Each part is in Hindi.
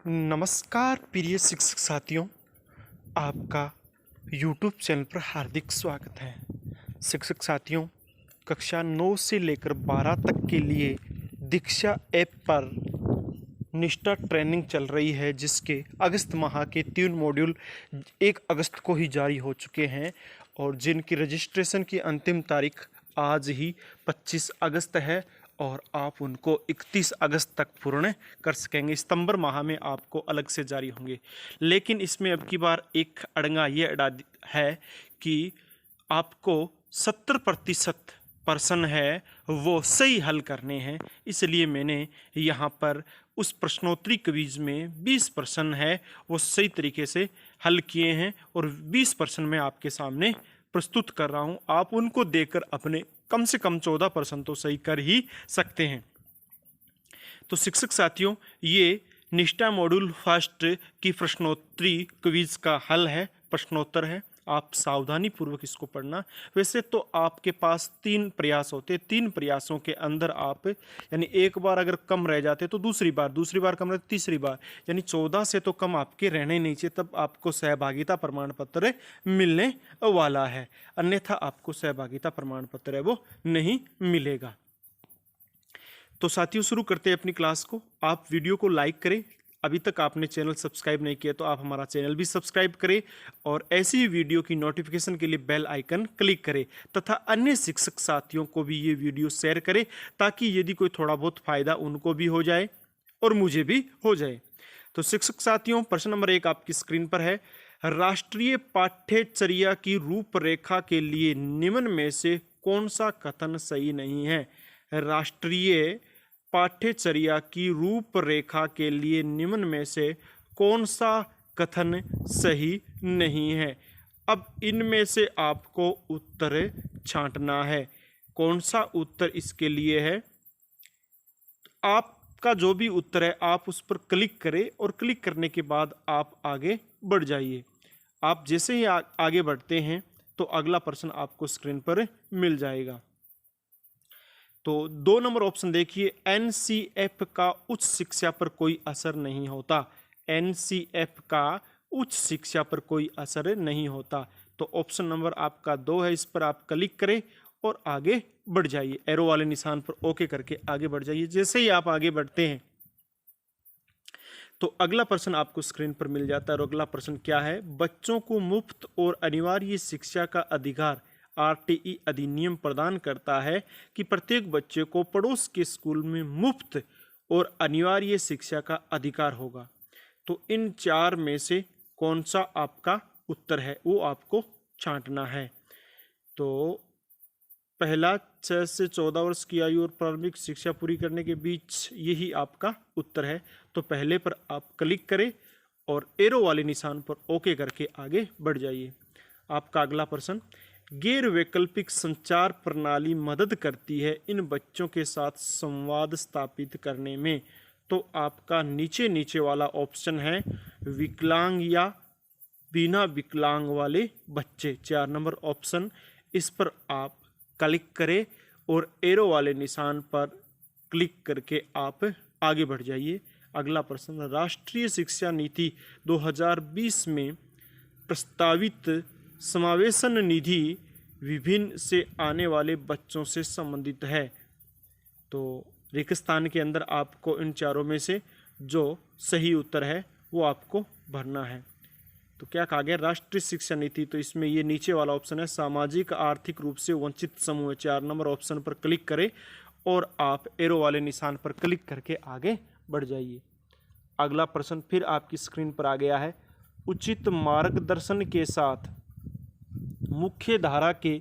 नमस्कार प्रिय शिक्षक साथियों, आपका YouTube चैनल पर हार्दिक स्वागत है। शिक्षक साथियों, कक्षा 9 से लेकर 12 तक के लिए दीक्षा ऐप पर निष्ठा ट्रेनिंग चल रही है, जिसके अगस्त माह के 3 मॉड्यूल 1 अगस्त को ही जारी हो चुके हैं और जिनकी रजिस्ट्रेशन की अंतिम तारीख आज ही 25 अगस्त है और आप उनको 31 अगस्त तक पूर्ण कर सकेंगे। सितंबर माह में आपको अलग से जारी होंगे, लेकिन इसमें अब की बार एक अड़ंगा ये अड़ा है कि आपको 70% प्रश्न है वो सही हल करने हैं। इसलिए मैंने यहाँ पर उस प्रश्नोत्तरी क्विज में 20 प्रश्न है वो सही तरीके से हल किए हैं और 20 प्रश्न मैं आपके सामने प्रस्तुत कर रहा हूँ। आप उनको देकर अपने कम से कम 14% तो सही कर ही सकते हैं। तो शिक्षक साथियों, ये निष्ठा मॉड्यूल फर्स्ट की प्रश्नोत्तरी क्विज का हल है, प्रश्नोत्तर है। आप सावधानी पूर्वक इसको पढ़ना। वैसे तो आपके पास 3 प्रयास होते, 3 प्रयासों के अंदर आप यानी एक बार अगर कम रह जाते तो दूसरी बार कम रहते तीसरी बार, यानी 14 से तो कम आपके रहने नहीं चाहिए, तब आपको सहभागिता प्रमाण पत्र मिलने वाला है। अन्यथा आपको सहभागिता प्रमाण पत्र है वो नहीं मिलेगा। तो साथियों, शुरू करते हैं अपनी क्लास को। आप वीडियो को लाइक करें, अभी तक आपने चैनल सब्सक्राइब नहीं किया तो आप हमारा चैनल भी सब्सक्राइब करें और ऐसी ही वीडियो की नोटिफिकेशन के लिए बेल आइकन क्लिक करें तथा अन्य शिक्षक साथियों को भी ये वीडियो शेयर करें, ताकि यदि कोई थोड़ा बहुत फायदा उनको भी हो जाए और मुझे भी हो जाए। तो शिक्षक साथियों, प्रश्न नंबर 1 आपकी स्क्रीन पर है। राष्ट्रीय पाठ्यचर्या की रूपरेखा के लिए निम्न में से कौन सा कथन सही नहीं है? राष्ट्रीय पाठ्यचर्या की रूपरेखा के लिए निम्न में से कौन सा कथन सही नहीं है? अब इनमें से आपको उत्तर छांटना है। कौन सा उत्तर इसके लिए है? आपका जो भी उत्तर है आप उस पर क्लिक करें और क्लिक करने के बाद आप आगे बढ़ जाइए। आप जैसे ही आगे बढ़ते हैं तो अगला प्रश्न आपको स्क्रीन पर मिल जाएगा। तो 2 नंबर ऑप्शन देखिए, एनसीएफ का उच्च शिक्षा पर कोई असर नहीं होता। एनसीएफ का उच्च शिक्षा पर कोई असर नहीं होता। तो ऑप्शन नंबर आपका 2 है, इस पर आप क्लिक करें और आगे बढ़ जाइए। एरो वाले निशान पर ओके करके आगे बढ़ जाइए। जैसे ही आप आगे बढ़ते हैं तो अगला प्रश्न आपको स्क्रीन पर मिल जाता है और अगला प्रश्न क्या है? बच्चों को मुफ्त और अनिवार्य शिक्षा का अधिकार आरटीई अधिनियम प्रदान करता है कि प्रत्येक बच्चे को पड़ोस के स्कूल में मुफ्त और अनिवार्य शिक्षा का अधिकार होगा। तो इन 4 में से कौन सा आपका उत्तर है वो आपको छांटना है। तो पहला 6 से 14 वर्ष की आयु और प्रारंभिक शिक्षा पूरी करने के बीच यही आपका उत्तर है। तो पहले पर आप क्लिक करें और एरो वाले निशान पर ओके करके आगे बढ़ जाइए। आपका अगला प्रश्न, गैर वैकल्पिक संचार प्रणाली मदद करती है इन बच्चों के साथ संवाद स्थापित करने में। तो आपका नीचे वाला ऑप्शन है विकलांग या बिना विकलांग वाले बच्चे, 4 नंबर ऑप्शन। इस पर आप क्लिक करें और एरो वाले निशान पर क्लिक करके आप आगे बढ़ जाइए। अगला प्रश्न, राष्ट्रीय शिक्षा नीति 2020 में प्रस्तावित समावेशन निधि विभिन्न से आने वाले बच्चों से संबंधित है। तो रेगिस्तान के अंदर आपको इन 4 में से जो सही उत्तर है वो आपको भरना है। तो क्या कहा गया? राष्ट्रीय शिक्षा नीति, तो इसमें ये नीचे वाला ऑप्शन है सामाजिक आर्थिक रूप से वंचित समूह, 4 नंबर ऑप्शन पर क्लिक करें और आप एरो वाले निशान पर क्लिक करके आगे बढ़ जाइए। अगला प्रश्न फिर आपकी स्क्रीन पर आ गया है। उचित मार्गदर्शन के साथ मुख्य धारा के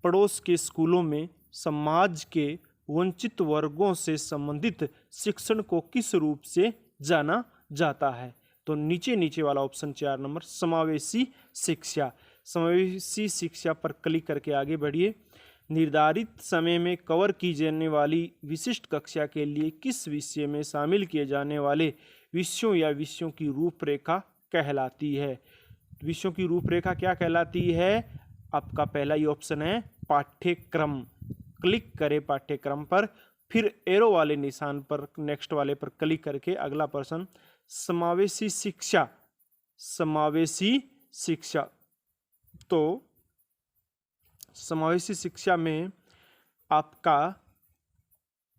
पड़ोस के स्कूलों में समाज के वंचित वर्गों से संबंधित शिक्षण को किस रूप से जाना जाता है? तो नीचे वाला ऑप्शन 4 नंबर समावेशी शिक्षा। समावेशी शिक्षा पर क्लिक करके आगे बढ़िए। निर्धारित समय में कवर की जाने वाली विशिष्ट कक्षा के लिए किस विषय में शामिल किए जाने वाले विषयों या विषयों की रूपरेखा कहलाती है? विषयों की रूपरेखा क्या कहलाती है? आपका पहला ही ऑप्शन है पाठ्यक्रम। क्लिक करें पाठ्यक्रम पर, फिर एरो वाले निशान पर नेक्स्ट वाले पर क्लिक करके अगला प्रश्न, समावेशी शिक्षा, समावेशी शिक्षा। तो समावेशी शिक्षा में आपका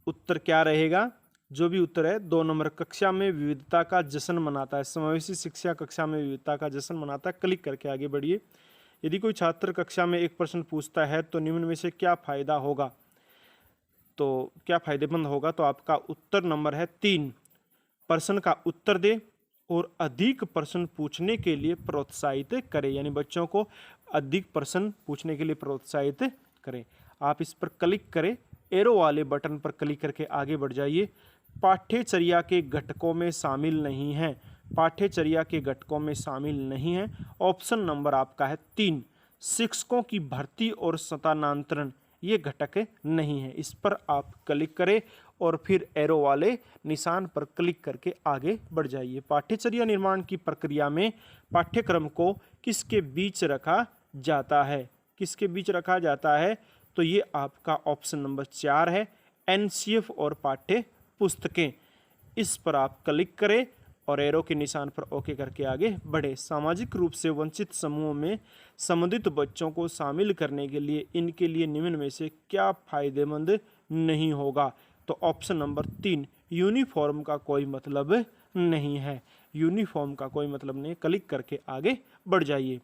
उत्तर क्या रहेगा? जो भी उत्तर है 2 नंबर, कक्षा में विविधता का जश्न मनाता है। समावेशी शिक्षा कक्षा में विविधता का जश्न मनाता है। क्लिक करके आगे बढ़िए। यदि कोई छात्र कक्षा में एक प्रश्न पूछता है तो निम्न में से क्या फायदा होगा? तो क्या फायदेमंद होगा? तो आपका उत्तर नंबर है 3, प्रश्न का उत्तर दे और अधिक प्रश्न पूछने के लिए प्रोत्साहित करें, यानी बच्चों को अधिक प्रश्न पूछने के लिए प्रोत्साहित करें। आप इस पर क्लिक करें, एरो वाले बटन पर क्लिक करके आगे बढ़ जाइए। पाठ्यचर्या के घटकों में शामिल नहीं है, पाठ्यचर्या के घटकों में शामिल नहीं है। ऑप्शन नंबर आपका है 3, शिक्षकों की भर्ती और स्थानांतरण ये घटक नहीं है। इस पर आप क्लिक करें और फिर एरो वाले निशान पर क्लिक करके आगे बढ़ जाइए। पाठ्यचर्या निर्माण की प्रक्रिया में पाठ्यक्रम को किसके बीच रखा जाता है? किसके बीच रखा जाता है? तो ये आपका ऑप्शन नंबर 4 है, एनसीएफ और पाठ्य पुस्तकें। इस पर आप क्लिक करें और एरो के निशान पर ओके करके आगे बढ़े। सामाजिक रूप से वंचित समूहों में संबंधित बच्चों को शामिल करने के लिए इनके लिए निम्न में से क्या फायदेमंद नहीं होगा? तो ऑप्शन नंबर 3, यूनिफॉर्म का कोई मतलब नहीं है। यूनिफॉर्म का कोई मतलब नहीं। क्लिक करके आगे बढ़ जाइए।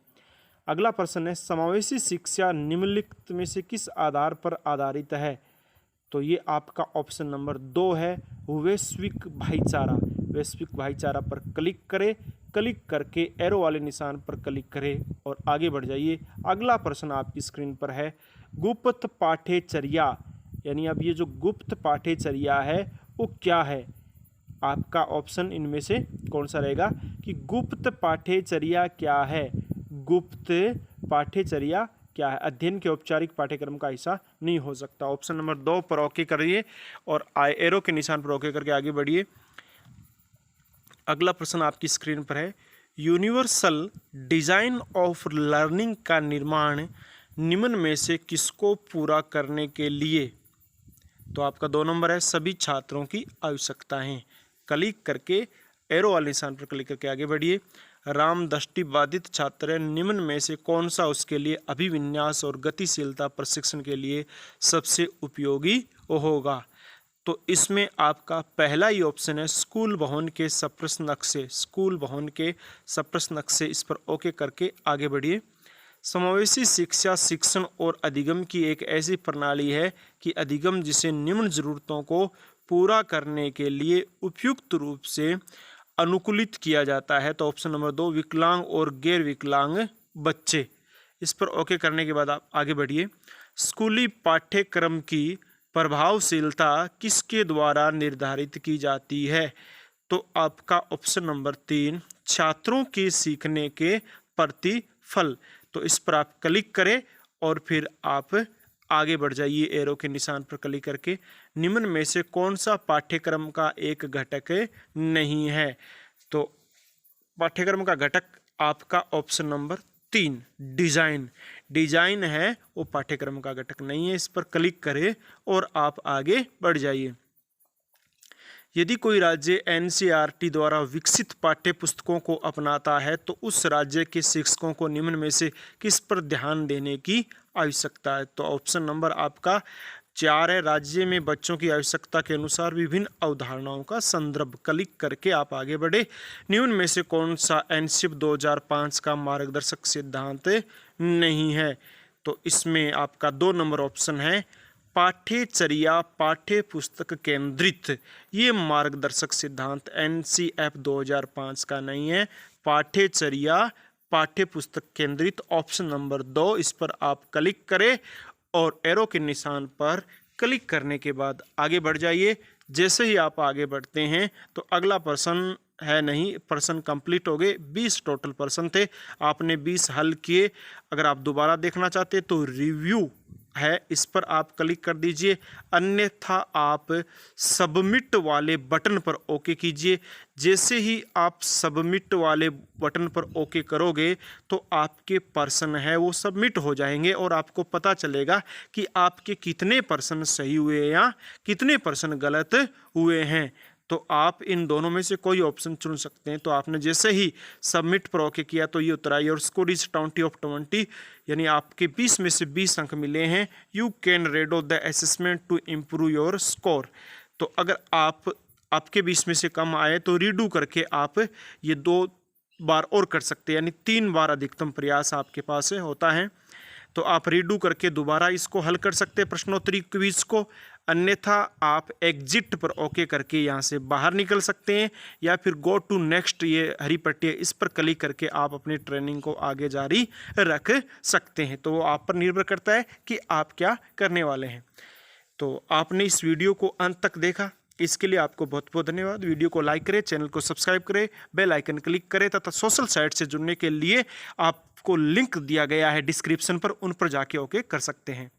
अगला प्रश्न है, समावेशी शिक्षा निम्नलिखित में से किस आधार पर आधारित है? तो ये आपका ऑप्शन नंबर 2 है, वैश्विक भाईचारा। वैश्विक भाईचारा पर क्लिक करें, क्लिक करके एरो वाले निशान पर क्लिक करें और आगे बढ़ जाइए। अगला प्रश्न आपकी स्क्रीन पर है, गुप्त पाठ्यचर्या, यानी अब ये जो गुप्त पाठ्यचर्या है वो क्या है? आपका ऑप्शन इनमें से कौन सा रहेगा कि गुप्त पाठ्यचर्या क्या है? गुप्त पाठ्यचर्या क्या है? अध्ययन के औपचारिक पाठ्यक्रम का हिस्सा नहीं हो सकता। ऑप्शन नंबर 2 पर ओके करिए और एरो के निशान पर ओके करके आगे बढ़िए। अगला प्रश्न आपकी स्क्रीन पर है, यूनिवर्सल डिजाइन ऑफ लर्निंग का निर्माण निम्न में से किसको पूरा करने के लिए? तो आपका 2 नंबर है, सभी छात्रों की आवश्यकता है। क्लिक करके एरो वाले निशान पर क्लिक करके आगे बढ़िए। राम दृष्टिबाधित छात्र निम्न में से कौन सा उसके लिए अभिविन्यास और गतिशीलता प्रशिक्षण के लिए सबसे उपयोगी होगा? तो इसमें आपका पहला ही ऑप्शन है, स्कूल भवन के सप्रश्न नक्शे। स्कूल भवन के सप्रश्न नक्शे, इस पर ओके करके आगे बढ़िए। समावेशी शिक्षा शिक्षण और अधिगम की एक ऐसी प्रणाली है कि अधिगम जिसे निम्न जरूरतों को पूरा करने के लिए उपयुक्त रूप से अनुकूलित किया जाता है। तो ऑप्शन नंबर 2, विकलांग और गैर विकलांग बच्चे। इस पर ओके करने के बाद आप आगे बढ़िए। स्कूली पाठ्यक्रम की प्रभावशीलता किसके द्वारा निर्धारित की जाती है? तो आपका ऑप्शन नंबर 3, छात्रों के सीखने के प्रतिफल। तो इस पर आप क्लिक करें और फिर आप आगे बढ़ जाइए एरो के निशान पर क्लिक करके। निम्न में से कौन सा पाठ्यक्रम का एक घटक नहीं है? तो पाठ्यक्रम का घटक आपका ऑप्शन नंबर 3, डिजाइन। डिजाइन है वो पाठ्यक्रम का घटक नहीं है। इस पर क्लिक करें और आप आगे बढ़ जाइए। यदि कोई राज्य एनसीईआरटी द्वारा विकसित पाठ्य पुस्तकों को अपनाता है तो उस राज्य के शिक्षकों को निम्न में से किस पर ध्यान देने की आवश्यकता है? तो ऑप्शन नंबर आपका 4 है, राज्य में बच्चों की आवश्यकता के अनुसार विभिन्न अवधारणाओं का संदर्भ। क्लिक करके आप आगे बढ़े। निम्न में से कौन सा एनसीईआरटी 2005 का मार्गदर्शक सिद्धांत नहीं है? तो इसमें आपका 2 नंबर ऑप्शन है, पाठ्यचर्या पाठ्य पुस्तक केंद्रित। ये मार्गदर्शक सिद्धांत एनसीईआरटी 2005 का नहीं है। पाठ्यचर्या पाठ्य पुस्तक केंद्रित, ऑप्शन नंबर 2। इस पर आप क्लिक करें और एरो के निशान पर क्लिक करने के बाद आगे बढ़ जाइए। जैसे ही आप आगे बढ़ते हैं तो अगला प्रश्न है नहीं, प्रश्न कंप्लीट हो गए। 20 टोटल प्रश्न थे, आपने 20 हल किए। अगर आप दोबारा देखना चाहते तो रिव्यू है, इस पर आप क्लिक कर दीजिए, अन्यथा आप सबमिट वाले बटन पर ओके कीजिए। जैसे ही आप सबमिट वाले बटन पर ओके करोगे तो आपके प्रश्न है वो सबमिट हो जाएंगे और आपको पता चलेगा कि आपके कितने प्रश्न सही हुए या कितने प्रश्न गलत हुए हैं। तो आप इन दोनों में से कोई ऑप्शन चुन सकते हैं। तो आपने जैसे ही सबमिट पर ओके किया तो ये उतरा योर स्कोर इज 20 ऑफ 20, यानी आपके 20 में से 20 अंक मिले हैं। You can read off the assessment to improve your score. तो अगर आपके 20 में से कम आए तो रीडू करके आप ये 2 बार और कर सकते हैं, यानी 3 बार अधिकतम प्रयास आपके पास होता है। तो आप रीडू करके दोबारा इसको हल कर सकते हैं प्रश्नोत्तरी क्विज को, अन्यथा आप एग्जिट पर ओके करके यहाँ से बाहर निकल सकते हैं, या फिर गो टू नेक्स्ट ये हरी पट्टी है इस पर क्लिक करके आप अपनी ट्रेनिंग को आगे जारी रख सकते हैं। तो वो आप पर निर्भर करता है कि आप क्या करने वाले हैं। तो आपने इस वीडियो को अंत तक देखा, इसके लिए आपको बहुत बहुत धन्यवाद। वीडियो को लाइक करें, चैनल को सब्सक्राइब करें, बेल आइकन क्लिक करें, तथा सोशल साइट से जुड़ने के लिए आपको लिंक दिया गया है डिस्क्रिप्शन पर, उन पर जाके ओके कर सकते हैं।